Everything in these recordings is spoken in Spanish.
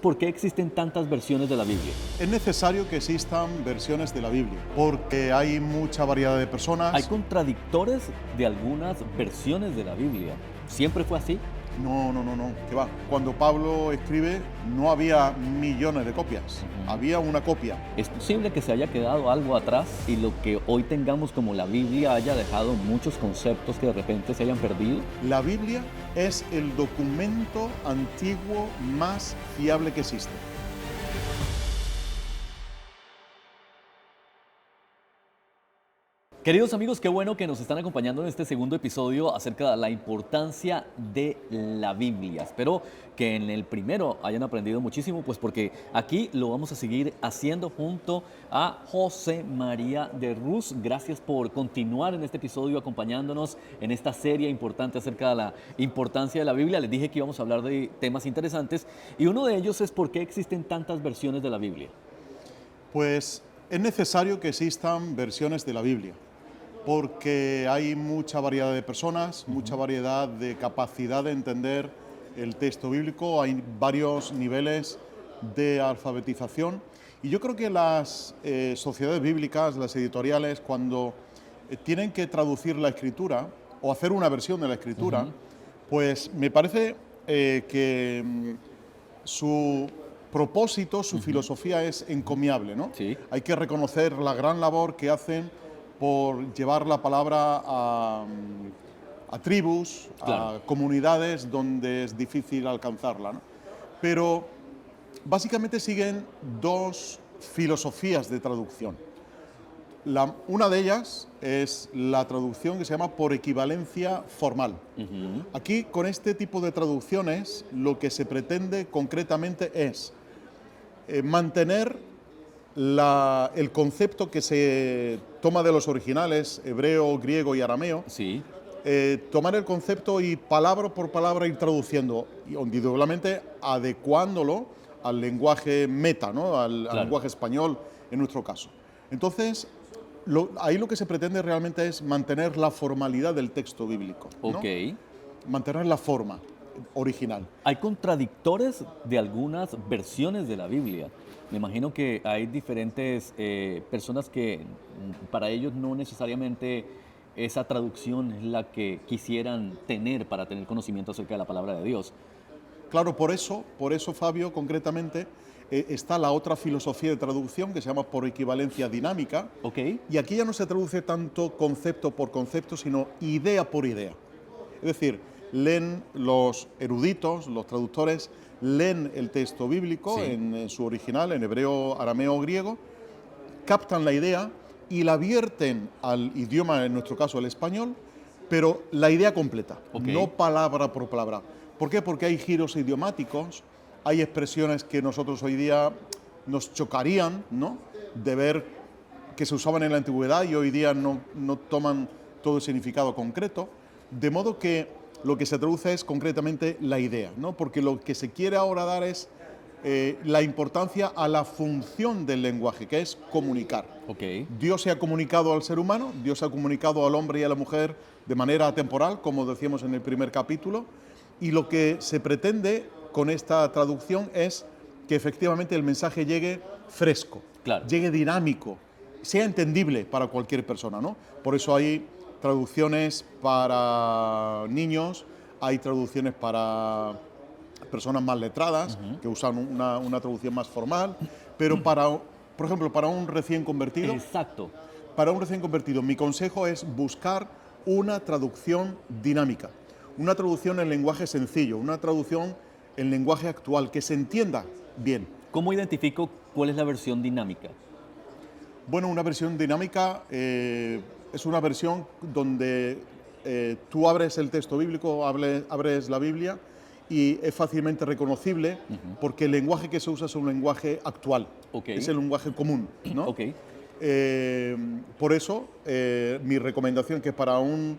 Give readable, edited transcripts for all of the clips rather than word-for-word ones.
¿Por qué existen tantas versiones de la Biblia? Es necesario que existan versiones de la Biblia, porque hay mucha variedad de Hay personas. contradictores de algunas versiones de la Biblia. ¿Siempre fue así? No, que va. Cuando Pablo escribe, no había millones de copias, había una copia. ¿Es posible que se haya quedado algo atrás y lo que hoy tengamos como la Biblia haya dejado muchos conceptos que de repente se hayan perdido? La Biblia es el documento antiguo más fiable que existe. Queridos amigos, qué bueno que nos están acompañando en este segundo episodio acerca de la importancia de la Biblia. Espero que en el primero hayan aprendido muchísimo, pues porque aquí lo vamos a seguir haciendo junto a José María de Rus. Gracias por continuar en este episodio acompañándonos en esta serie importante acerca de la importancia de la Biblia. Les dije que íbamos a hablar de temas interesantes y uno de ellos es por qué existen tantas versiones de la Biblia. Pues es necesario que existan versiones de la Biblia, porque hay mucha variedad de personas, mucha variedad de capacidad de entender el texto bíblico, hay varios niveles de alfabetización y yo creo que las sociedades bíblicas, las editoriales, cuando tienen que traducir la escritura o hacer una versión de la escritura, pues me parece que su propósito, su filosofía es encomiable, ¿no? Sí, Hay que reconocer la gran labor que hacen por llevar la palabra a tribus, claro. a comunidades donde es difícil alcanzarla, ¿no? Pero básicamente siguen dos filosofías de traducción. Una de ellas es la traducción que se llama por equivalencia formal. Aquí, con este tipo de traducciones, lo que se pretende concretamente es mantener el concepto que se toma de los originales, hebreo, griego y arameo, Sí, tomar el concepto y palabra por palabra ir traduciendo, individualmente adecuándolo al lenguaje meta, ¿no? al claro. lenguaje español en nuestro caso. Entonces, ahí lo que se pretende realmente es mantener la formalidad del texto bíblico, Ok. ¿no? Mantener la forma original. Hay contradictores de algunas versiones de la Biblia. Me imagino que hay diferentes personas que para ellos no necesariamente esa traducción es la que quisieran tener para tener conocimiento acerca de la palabra de Dios. Claro, por eso Fabio, concretamente, está la otra filosofía de traducción que se llama por equivalencia dinámica, ¿Ok? y aquí ya no se traduce tanto concepto por concepto, sino idea por idea. Es decir, leen los eruditos, los traductores, leen el texto bíblico Sí. en su original, en hebreo, arameo o griego, captan la idea y la vierten al idioma, en nuestro caso el español, pero la idea completa, Ok. no palabra por palabra. ¿Por qué? Porque hay giros idiomáticos, hay expresiones que nosotros hoy día nos chocarían, ¿no? De ver que se usaban en la antigüedad y hoy día no toman todo el significado concreto, de modo que lo que se traduce es concretamente la idea, ¿no? Porque lo que se quiere ahora dar es la importancia a la función del lenguaje, que es comunicar. Ok. Dios se ha comunicado al ser humano, Dios se ha comunicado al hombre y a la mujer de manera atemporal, como decíamos en el primer capítulo, y lo que se pretende con esta traducción es que efectivamente el mensaje llegue fresco, Claro. llegue dinámico, sea entendible para cualquier persona, ¿no? Por eso hay traducciones para niños, hay traducciones para personas más letradas, que usan una traducción más formal, pero por ejemplo, Exacto. para un recién convertido, mi consejo es buscar una traducción dinámica, una traducción en lenguaje sencillo, una traducción en lenguaje actual, que se entienda bien. ¿Cómo identifico cuál es la versión dinámica? Bueno, una versión dinámica es una versión donde tú abres el texto bíblico, abres la Biblia y es fácilmente reconocible porque el lenguaje que se usa es un lenguaje actual, Ok. es el lenguaje común, ¿no? Ok. Por eso, mi recomendación que para un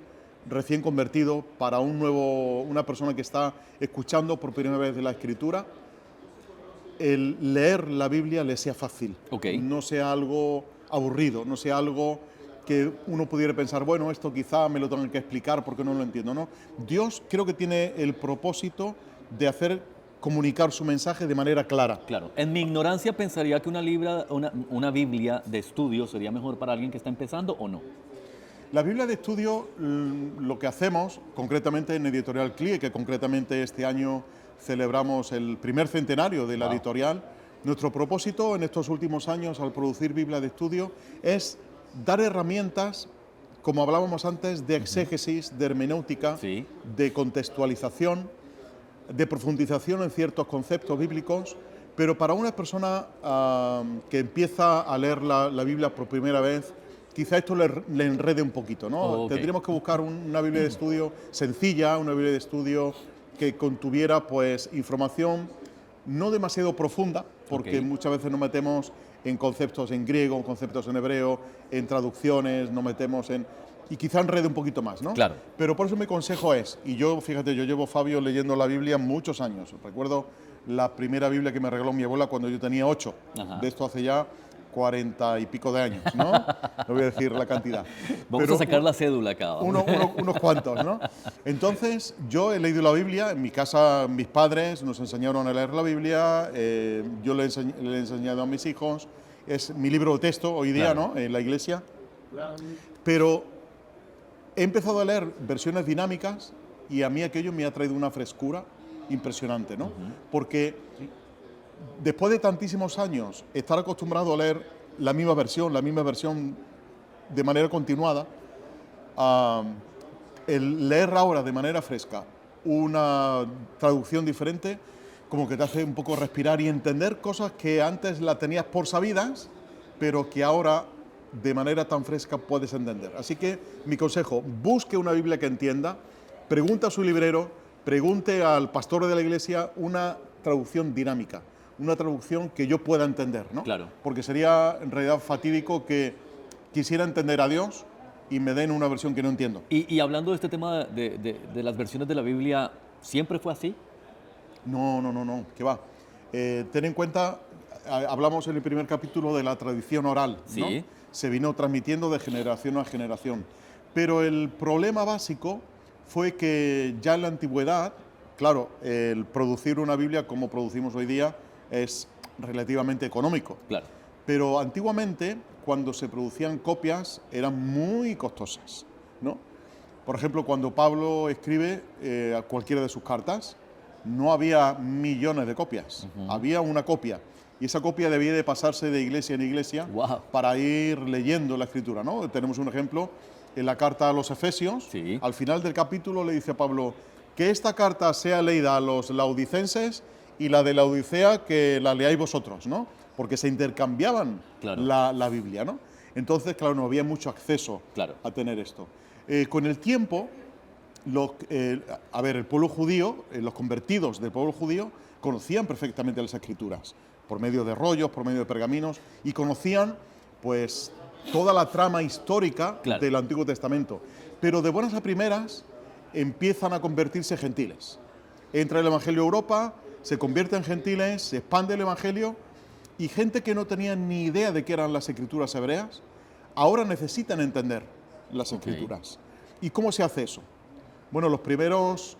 recién convertido, para una persona que está escuchando por primera vez de la Escritura, el leer la Biblia le sea fácil, Ok. no sea algo aburrido, no sea algo que uno pudiera pensar, bueno, esto quizá me lo tengan que explicar porque no lo entiendo, ¿no? Dios creo que tiene el propósito de hacer comunicar su mensaje de manera clara. Claro, en mi ignorancia pensaría que una Biblia de estudio sería mejor para alguien que está empezando o no. La Biblia de estudio, lo que hacemos, concretamente en Editorial CLIE, que concretamente este año celebramos el primer centenario de la editorial, nuestro propósito en estos últimos años al producir Biblia de estudio es dar herramientas, como hablábamos antes, de exégesis, de hermenéutica, Sí. de contextualización, de profundización en ciertos conceptos bíblicos, pero para una persona que empieza a leer la Biblia por primera vez, quizá esto le enrede un poquito, ¿no? Ok. Tendríamos que buscar una Biblia de estudio sencilla, una Biblia de estudio que contuviera pues información no demasiado profunda, porque Ok. muchas veces nos metemos en conceptos en griego, en conceptos en hebreo, en traducciones, nos metemos en... y quizá enrede un poquito más, ¿no? Claro. Pero por eso mi consejo es, y yo, fíjate, yo llevo, Fabio, leyendo la Biblia muchos años. Recuerdo la primera Biblia que me regaló mi abuela cuando yo tenía 8. Ajá. De esto hace ya 40 y pico de años, ¿no? No voy a decir la cantidad. Vamos Pero a sacar la cédula acá. unos cuantos, ¿no? Entonces, yo he leído la Biblia, en mi casa mis padres nos enseñaron a leer la Biblia, yo le he enseñado a mis hijos, es mi libro de texto hoy día, Claro. ¿no? En la iglesia. Pero he empezado a leer versiones dinámicas y a mí aquello me ha traído una frescura impresionante, ¿no? Porque después de tantísimos años estar acostumbrado a leer la misma versión de manera continuada, el leer ahora de manera fresca una traducción diferente, como que te hace un poco respirar y entender cosas que antes la tenías por sabidas, pero que ahora de manera tan fresca puedes entender. Así que mi consejo, busque una Biblia que entienda, pregunte a su librero, pregunte al pastor de la iglesia una traducción dinámica, una traducción que yo pueda entender, ¿no? Claro. Porque sería en realidad fatídico que quisiera entender a Dios y me den una versión que no entiendo. Y hablando de este tema de las versiones de la Biblia, ¿siempre fue así? No, ¿qué va? Ten en cuenta, hablamos en el primer capítulo de la tradición oral, ¿no? Sí. Se vino transmitiendo de generación a generación. Pero el problema básico fue que ya en la antigüedad, claro, el producir una Biblia como producimos hoy día es relativamente económico. Claro. Pero antiguamente, cuando se producían copias, eran muy costosas, ¿no? Por ejemplo, cuando Pablo escribe a cualquiera de sus cartas, no había millones de copias, había una copia. Y esa copia debía de pasarse de iglesia en iglesia Wow. para ir leyendo la escritura, ¿no? Tenemos un ejemplo en la carta a los Efesios. Sí. Al final del capítulo le dice a Pablo que esta carta sea leída a los laodicenses y la de la Odisea que la leáis vosotros, ¿no? Porque se intercambiaban Claro. la Biblia, ¿no? Entonces, claro, no había mucho acceso Claro. a tener esto. Con el tiempo, el pueblo judío, los convertidos del pueblo judío, conocían perfectamente las escrituras, por medio de rollos, por medio de pergaminos, y conocían, pues, toda la trama histórica Claro. del Antiguo Testamento. Pero de buenas a primeras empiezan a convertirse gentiles. Entra el Evangelio a Europa, se convierte en gentiles, se expande el Evangelio, y gente que no tenía ni idea de qué eran las escrituras hebreas, ahora necesitan entender las escrituras. ¿Y cómo se hace eso? Bueno, los primeros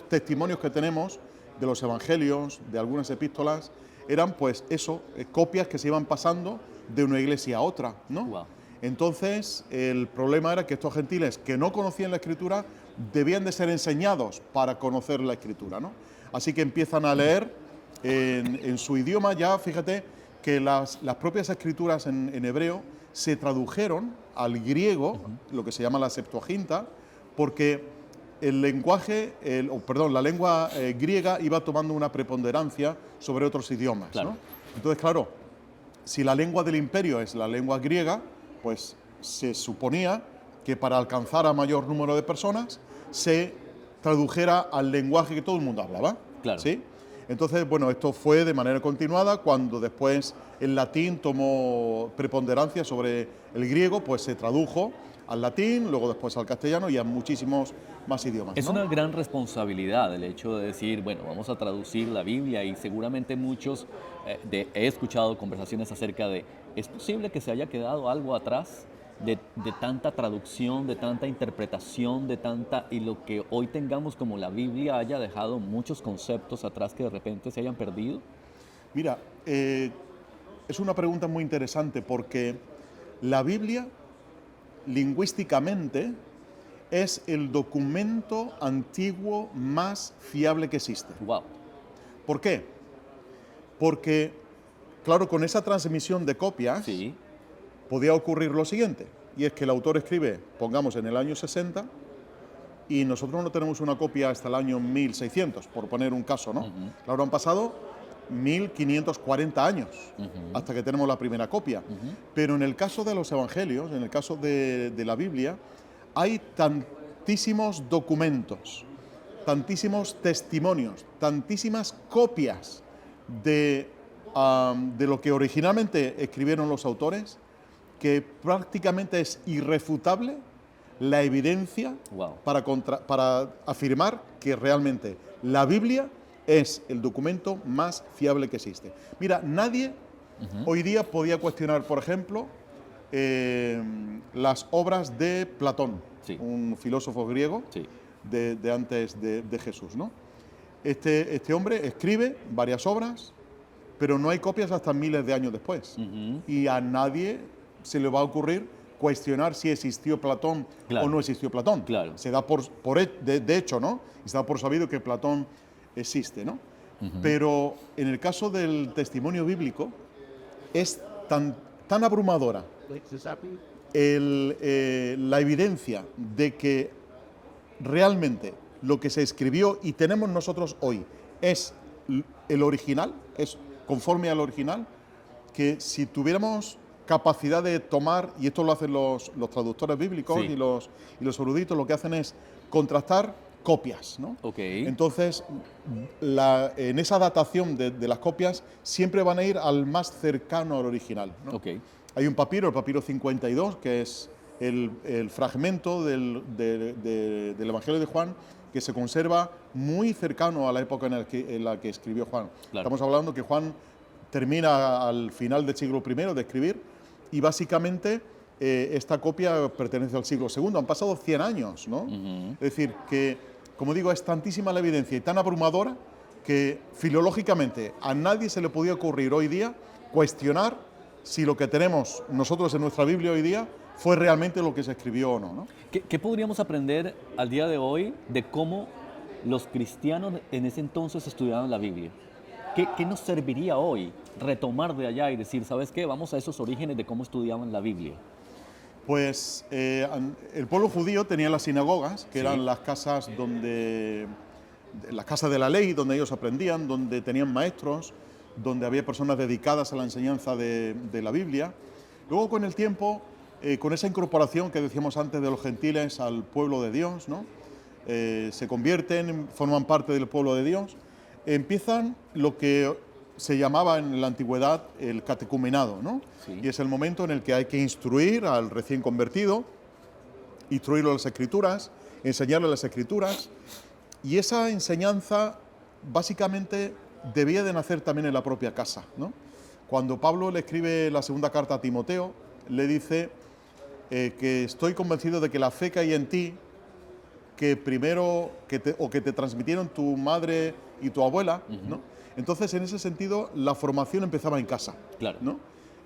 testimonios que tenemos de los evangelios, de algunas epístolas, eran pues eso, copias que se iban pasando de una iglesia a otra, ¿no? Wow. Entonces, el problema era que estos gentiles que no conocían la escritura debían de ser enseñados para conocer la escritura, ¿no? Así que empiezan a leer en su idioma. Ya fíjate que las propias escrituras en hebreo se tradujeron al griego, lo que se llama la Septuaginta, porque el lenguaje, la lengua griega iba tomando una preponderancia sobre otros idiomas, Claro. ¿no? Entonces, claro, si la lengua del imperio es la lengua griega, pues se suponía que para alcanzar a mayor número de personas se tradujera al lenguaje que todo el mundo hablaba. Claro. ¿Sí? Entonces, bueno, esto fue de manera continuada. Cuando después el latín tomó preponderancia sobre el griego, pues se tradujo al latín, luego después al castellano y a muchísimos más idiomas, Es ¿no? una gran responsabilidad el hecho de decir, bueno, vamos a traducir la Biblia, y seguramente muchos he escuchado conversaciones acerca de, ¿es posible que se haya quedado algo atrás? de tanta traducción, de tanta interpretación, y lo que hoy tengamos como la Biblia haya dejado muchos conceptos atrás que de repente se hayan perdido? Mira, es una pregunta muy interesante porque la Biblia, lingüísticamente, es el documento antiguo más fiable que existe. Wow. ¿Por qué? Porque, claro, con esa transmisión de copias Sí. podía ocurrir lo siguiente, y es que el autor escribe, pongamos en el año 60, y nosotros no tenemos una copia hasta el año 1600, por poner un caso, ¿no? Claro, han pasado 1540 años hasta que tenemos la primera copia. Pero en el caso de los evangelios, en el caso de la Biblia, hay tantísimos documentos, tantísimos testimonios, tantísimas copias de lo que originalmente escribieron los autores, que prácticamente es irrefutable la evidencia Wow. para afirmar que realmente la Biblia es el documento más fiable que existe. Mira, nadie hoy día podía cuestionar, por ejemplo, las obras de Platón, Sí. un filósofo griego Sí. de antes de Jesús, ¿no? Este hombre escribe varias obras, pero no hay copias hasta miles de años después. Y a nadie se le va a ocurrir cuestionar si existió Platón Claro. o no existió Platón. Claro. Se da de hecho, ¿no? Y se da por sabido que Platón existe, ¿no? Pero en el caso del testimonio bíblico es tan abrumadora la evidencia de que realmente lo que se escribió y tenemos nosotros hoy es el original, es conforme al original, que si tuviéramos capacidad de tomar, y esto lo hacen los traductores bíblicos Sí. y los eruditos, lo que hacen es contrastar copias, ¿no? Ok. Entonces, en esa datación de las copias siempre van a ir al más cercano al original, ¿no? Ok. Hay un papiro, el papiro 52, que es el fragmento del Evangelio de Juan, que se conserva muy cercano a la época en la que escribió Juan. Claro. Estamos hablando que Juan termina al final del siglo I de escribir, y básicamente esta copia pertenece al siglo II. Han pasado 100 años, ¿no? Es decir, que, como digo, es tantísima la evidencia y tan abrumadora que filológicamente a nadie se le podía ocurrir hoy día cuestionar si lo que tenemos nosotros en nuestra Biblia hoy día fue realmente lo que se escribió o no, ¿no? ¿Qué podríamos aprender al día de hoy de cómo los cristianos en ese entonces estudiaban la Biblia? ¿Qué nos serviría hoy retomar de allá y decir, ¿sabes qué? Vamos a esos orígenes de cómo estudiaban la Biblia. Pues el pueblo judío tenía las sinagogas, que Sí. eran las casas las casas de la ley, donde ellos aprendían, donde tenían maestros, donde había personas dedicadas a la enseñanza de la Biblia. Luego, con el tiempo, con esa incorporación que decíamos antes de los gentiles al pueblo de Dios, ¿no? Se convierten, forman parte del pueblo de Dios, empiezan lo que se llamaba en la antigüedad el catecumenado, ¿no? Sí. Y es el momento en el que hay que instruir al recién convertido, instruirlo a las Escrituras, enseñarle las Escrituras, y esa enseñanza básicamente debía de nacer también en la propia casa, ¿no? Cuando Pablo le escribe la segunda carta a Timoteo, le dice que estoy convencido de que la fe que hay en ti, que primero que te transmitieron tu madre y tu abuela, ¿no? Entonces, en ese sentido, la formación empezaba en casa, Claro. ¿no?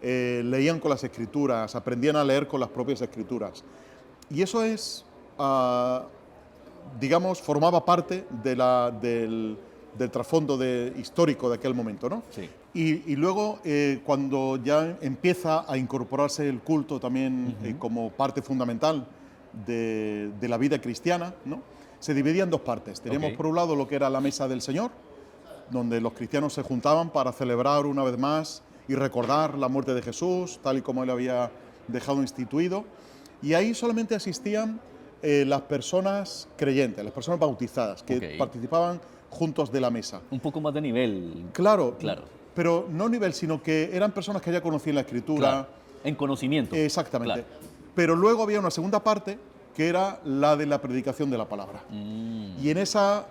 Leían con las Escrituras, aprendían a leer con las propias Escrituras. Y eso es, digamos, formaba parte del trasfondo histórico de aquel momento, ¿no? Sí. Y luego, cuando ya empieza a incorporarse el culto también como parte fundamental de la vida cristiana, ¿no? Se dividía en dos partes. Teníamos Ok. por un lado lo que era la mesa del Señor, donde los cristianos se juntaban para celebrar una vez más y recordar la muerte de Jesús, tal y como él había dejado instituido. Y ahí solamente asistían las personas creyentes, las personas bautizadas, que Ok. participaban juntos de la mesa. Un poco más de nivel. Claro, Claro. pero no nivel, sino que eran personas que ya conocían la Escritura. Claro. En conocimiento. Exactamente. Claro. Pero luego había una segunda parte que era la de la predicación de la palabra. Y en esa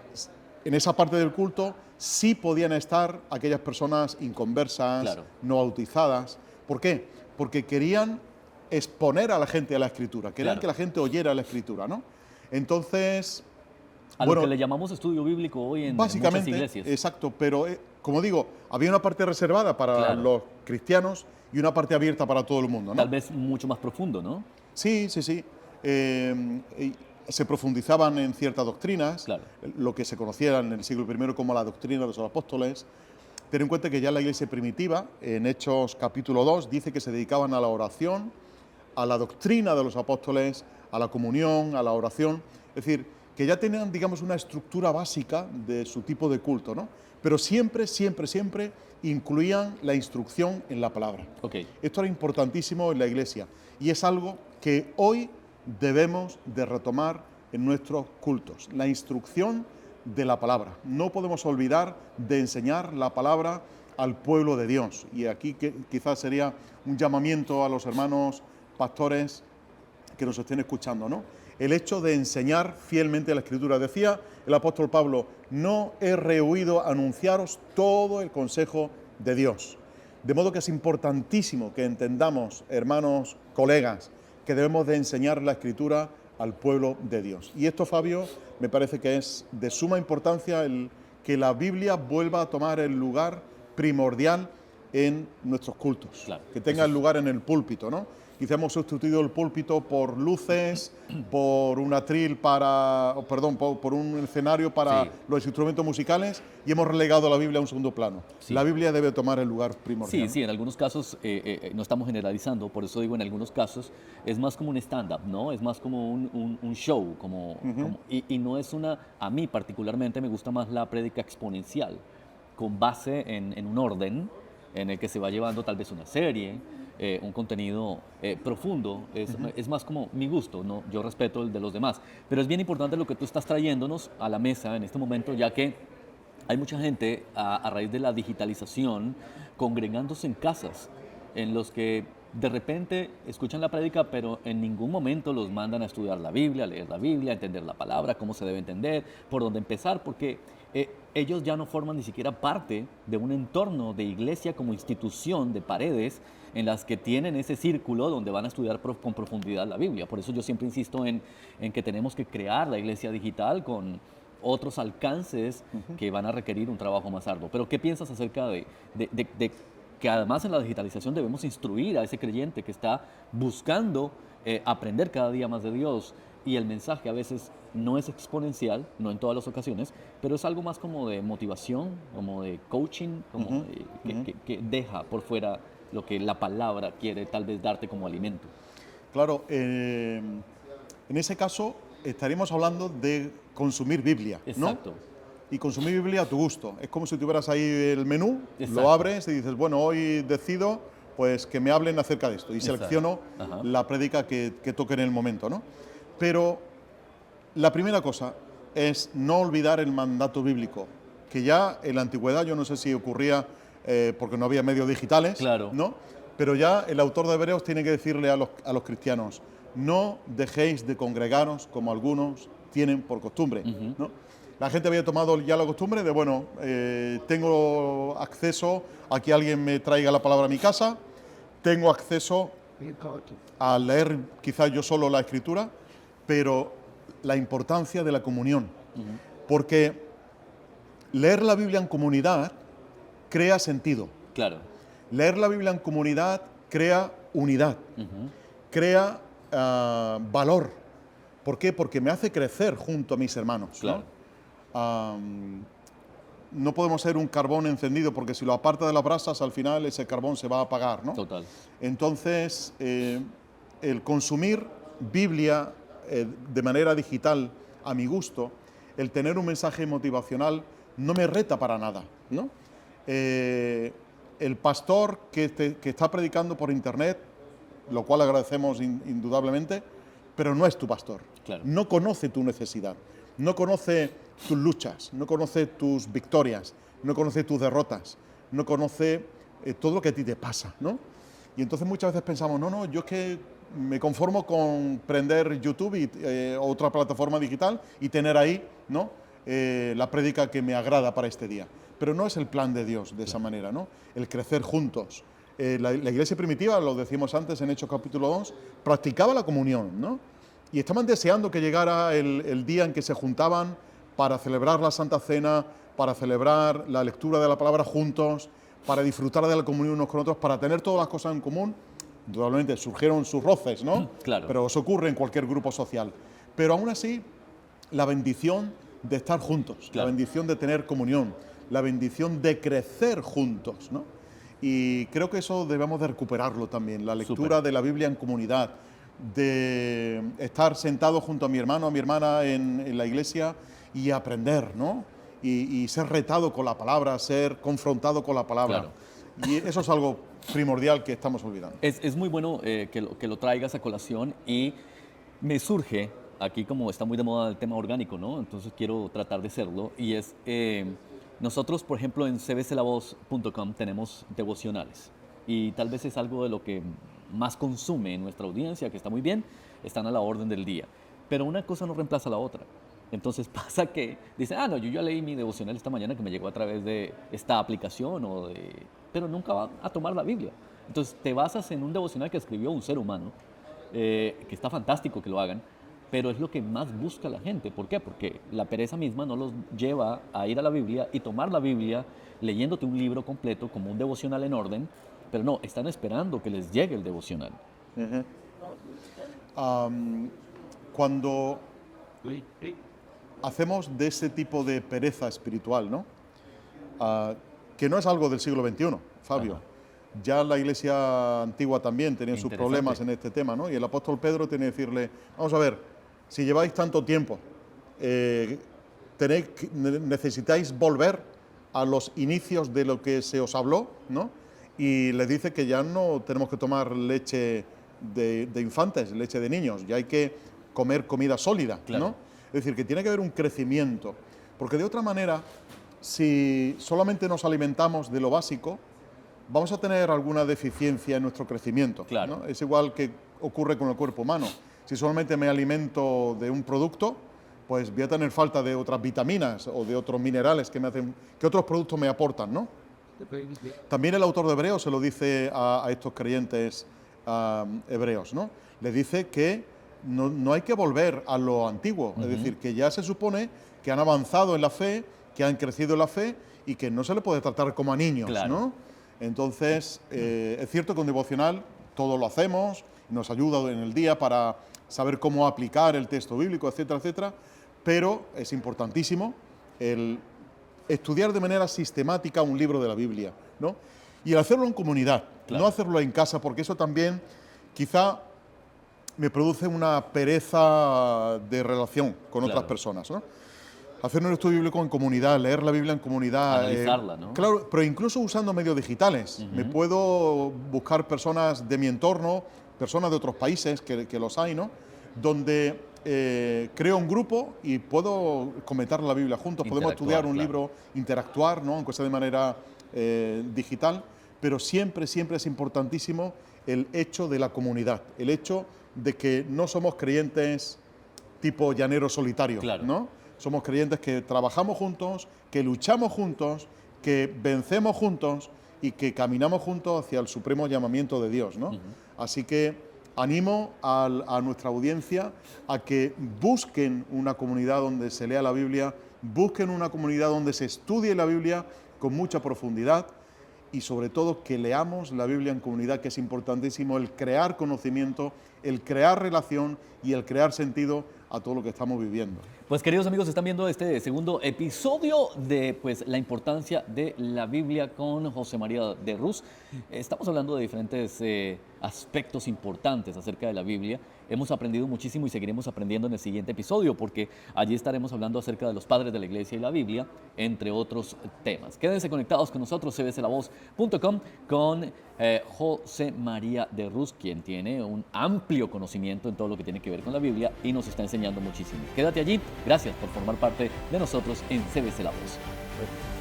parte del culto sí podían estar aquellas personas inconversas, Claro. no bautizadas. ¿Por qué? Porque querían exponer a la gente a la Escritura, querían Claro. que la gente oyera la Escritura, ¿no? Entonces, A bueno, lo que le llamamos estudio bíblico hoy en muchas básicamente, iglesias. exacto, pero como digo, había una parte reservada para Claro. los cristianos y una parte abierta para todo el mundo, ¿no? Tal vez mucho más profundo, ¿no? Sí, sí, sí. Y se profundizaban en ciertas doctrinas, Claro. lo que se conocía en el siglo I como la doctrina de los apóstoles. Ten en cuenta que ya la iglesia primitiva, en Hechos capítulo 2, dice que se dedicaban a la oración, a la doctrina de los apóstoles, a la comunión, a la oración. Es decir, que ya tenían, digamos, una estructura básica de su tipo de culto, ¿no? Pero siempre, siempre, siempre incluían la instrucción en la palabra. Ok. Esto era importantísimo en la iglesia y es algo que hoy debemos de retomar en nuestros cultos, la instrucción de la palabra. No podemos olvidar de enseñar la palabra al pueblo de Dios. Y aquí quizás sería un llamamiento a los hermanos pastores que nos estén escuchando, ¿no? El hecho de enseñar fielmente la Escritura. Decía el apóstol Pablo, no he rehuido anunciaros todo el consejo de Dios. De modo que es importantísimo que entendamos, hermanos, colegas, que debemos de enseñar la Escritura al pueblo de Dios. Y esto, Fabio, me parece que es de suma importancia el que la Biblia vuelva a tomar el lugar primordial en nuestros cultos, Claro. que tenga el lugar en el púlpito, ¿no? Quizá hemos sustituido el púlpito por luces, por un atril para, perdón, por un escenario para Sí. los instrumentos musicales y hemos relegado la Biblia a un segundo plano. Sí. La Biblia debe tomar el lugar primordial. Sí, sí, en algunos casos no estamos generalizando, por eso digo en algunos casos es más como un stand-up, ¿no? Es más como un show, y no es a mí particularmente me gusta más la prédica exponencial, con base en un orden en el que se va llevando tal vez una serie, un contenido profundo, es más como mi gusto, ¿no? Yo respeto el de los demás, pero es bien importante lo que tú estás trayéndonos a la mesa en este momento, ya que hay mucha gente a raíz de la digitalización congregándose en casas en los que de repente escuchan la prédica, pero en ningún momento los mandan a estudiar la Biblia, a leer la Biblia, a entender la palabra, cómo se debe entender, por dónde empezar, porque ellos ya no forman ni siquiera parte de un entorno de iglesia como institución de paredes en las que tienen ese círculo donde van a estudiar con profundidad la Biblia. Por eso yo siempre insisto en que tenemos que crear la iglesia digital con otros alcances que van a requerir un trabajo más arduo. Pero ¿qué piensas acerca de que además en la digitalización debemos instruir a ese creyente que está buscando aprender cada día más de Dios? Y el mensaje a veces no es exponencial, no en todas las ocasiones, pero es algo más como de motivación, como de coaching, que deja por fuera lo que la palabra quiere tal vez darte como alimento. Claro, en ese caso estaríamos hablando de consumir Biblia, ¿no? Exacto. Y consumir Biblia a tu gusto. Es como si tuvieras ahí el menú, Exacto. lo abres y dices, bueno, hoy decido pues que me hablen acerca de esto y Exacto. selecciono Ajá. la prédica que toque en el momento, ¿no? Pero la primera cosa es no olvidar el mandato bíblico, que ya en la antigüedad, yo no sé si ocurría porque no había medios digitales, Claro. ¿no? Pero ya el autor de Hebreos tiene que decirle a los cristianos, no dejéis de congregaros como algunos tienen por costumbre, ¿no? La gente había tomado ya la costumbre de, bueno, tengo acceso a que alguien me traiga la palabra a mi casa, tengo acceso a leer quizás yo solo la escritura, pero la importancia de la comunión. Porque leer la Biblia en comunidad crea sentido. Claro. Leer la Biblia en comunidad crea unidad, crea valor. ¿Por qué? Porque me hace crecer junto a mis hermanos, Claro. ¿no? No podemos ser un carbón encendido porque si lo aparta de las brasas al final ese carbón se va a apagar, ¿no? Total. Entonces, el consumir Biblia de manera digital a mi gusto, el tener un mensaje motivacional no me reta para nada, ¿no? El pastor que está predicando por internet, lo cual agradecemos indudablemente, pero no es tu pastor. Claro. No conoce tu necesidad, no conoce tus luchas, no conoce tus victorias, no conoce tus derrotas, no conoce todo lo que a ti te pasa, ¿no? Y entonces muchas veces pensamos, no, yo es que me conformo con prender YouTube y otra plataforma digital y tener ahí, ¿no? La prédica que me agrada para este día. Pero no es el plan de Dios de esa manera, ¿no? El crecer juntos, La iglesia primitiva, lo decimos antes en Hechos capítulo 2, practicaba la comunión, ¿no? Y estaban deseando que llegara el día en que se juntaban para celebrar la Santa Cena, para celebrar la lectura de la palabra juntos, para disfrutar de la comunión unos con otros, para tener todas las cosas en común. Indudablemente surgieron sus roces, ¿no? Claro. Pero eso ocurre en cualquier grupo social. Pero aún así, la bendición de estar juntos, Claro. la bendición de tener comunión, la bendición de crecer juntos, ¿no? Y creo que eso debemos de recuperarlo también, la lectura Súper. de la Biblia en comunidad, de estar sentado junto a mi hermano o mi hermana en la iglesia y aprender, ¿no? Y ser retado con la palabra, ser confrontado con la palabra. Claro. Y eso es algo primordial que estamos olvidando. Es muy bueno que lo traigas a colación y me surge, aquí como está muy de moda el tema orgánico, ¿no? Entonces quiero tratar de serlo y es, nosotros por ejemplo en cbclavoz.com tenemos devocionales y tal vez es algo de lo que más consume nuestra audiencia, que está muy bien, están a la orden del día, pero una cosa no reemplaza a la otra. Entonces pasa que dicen, no, yo ya leí mi devocional esta mañana que me llegó a través de esta aplicación, pero nunca va a tomar la Biblia. Entonces te basas en un devocional que escribió un ser humano, que está fantástico que lo hagan, pero es lo que más busca la gente. ¿Por qué? Porque la pereza misma no los lleva a ir a la Biblia y tomar la Biblia leyéndote un libro completo como un devocional en orden, pero no, están esperando que les llegue el devocional. Cuando hacemos de ese tipo de pereza espiritual, ¿no? Que no es algo del siglo XXI, Fabio. Ajá. Ya la iglesia antigua también tenía sus Interesante. problemas en este tema, ¿no? Y el apóstol Pedro tiene que decirle, vamos a ver, si lleváis tanto tiempo, necesitáis volver a los inicios de lo que se os habló, ¿no? Y les dice que ya no tenemos que tomar leche de infantes, leche de niños, ya hay que comer comida sólida, Claro. ¿no? Es decir, que tiene que haber un crecimiento, porque de otra manera, si solamente nos alimentamos de lo básico, vamos a tener alguna deficiencia en nuestro crecimiento, Claro. ¿no? Es igual que ocurre con el cuerpo humano. Si solamente me alimento de un producto, pues voy a tener falta de otras vitaminas o de otros minerales que otros productos me aportan, ¿no? También el autor de Hebreos se lo dice a estos creyentes hebreos, ¿no? Les dice que no hay que volver a lo antiguo, es decir, que ya se supone que han avanzado en la fe, que han crecido en la fe y que no se le puede tratar como a niños, Claro. ¿no? Entonces, es cierto que un devocional todo lo hacemos, nos ayuda en el día para saber cómo aplicar el texto bíblico, etcétera, etcétera, pero es importantísimo el estudiar de manera sistemática un libro de la Biblia, ¿no? Y el hacerlo en comunidad, Claro. no hacerlo en casa, porque eso también quizá me produce una pereza de relación con Claro. otras personas, ¿no? Hacer un estudio bíblico en comunidad, leer la Biblia en comunidad. Analizarla, ¿no? Claro, pero incluso usando medios digitales. Me puedo buscar personas de mi entorno, personas de otros países, que los hay, ¿no? Donde creo un grupo y puedo comentar la Biblia juntos, podemos Interactuar, estudiar un claro. libro, interactuar, ¿no? Aunque sea de manera digital, pero siempre, siempre es importantísimo el hecho de la comunidad, el hecho de que no somos creyentes tipo llanero solitario, Claro. ¿no? Somos creyentes que trabajamos juntos, que luchamos juntos, que vencemos juntos y que caminamos juntos hacia el supremo llamamiento de Dios, ¿no? Así que animo a nuestra audiencia a que busquen una comunidad donde se lea la Biblia, busquen una comunidad donde se estudie la Biblia con mucha profundidad y sobre todo que leamos la Biblia en comunidad, que es importantísimo el crear conocimiento, el crear relación y el crear sentido a todo lo que estamos viviendo. Pues queridos amigos, están viendo este segundo episodio de pues, la importancia de la Biblia con José María de Rus. Estamos hablando de diferentes aspectos importantes acerca de la Biblia. Hemos aprendido muchísimo y seguiremos aprendiendo en el siguiente episodio porque allí estaremos hablando acerca de los padres de la Iglesia y la Biblia, entre otros temas. Quédense conectados con nosotros, cbclavoz.com, con José María de Rus, quien tiene un amplio conocimiento en todo lo que tiene que ver con la Biblia y nos está enseñando muchísimo. Quédate allí. Gracias por formar parte de nosotros en CBC La Voz.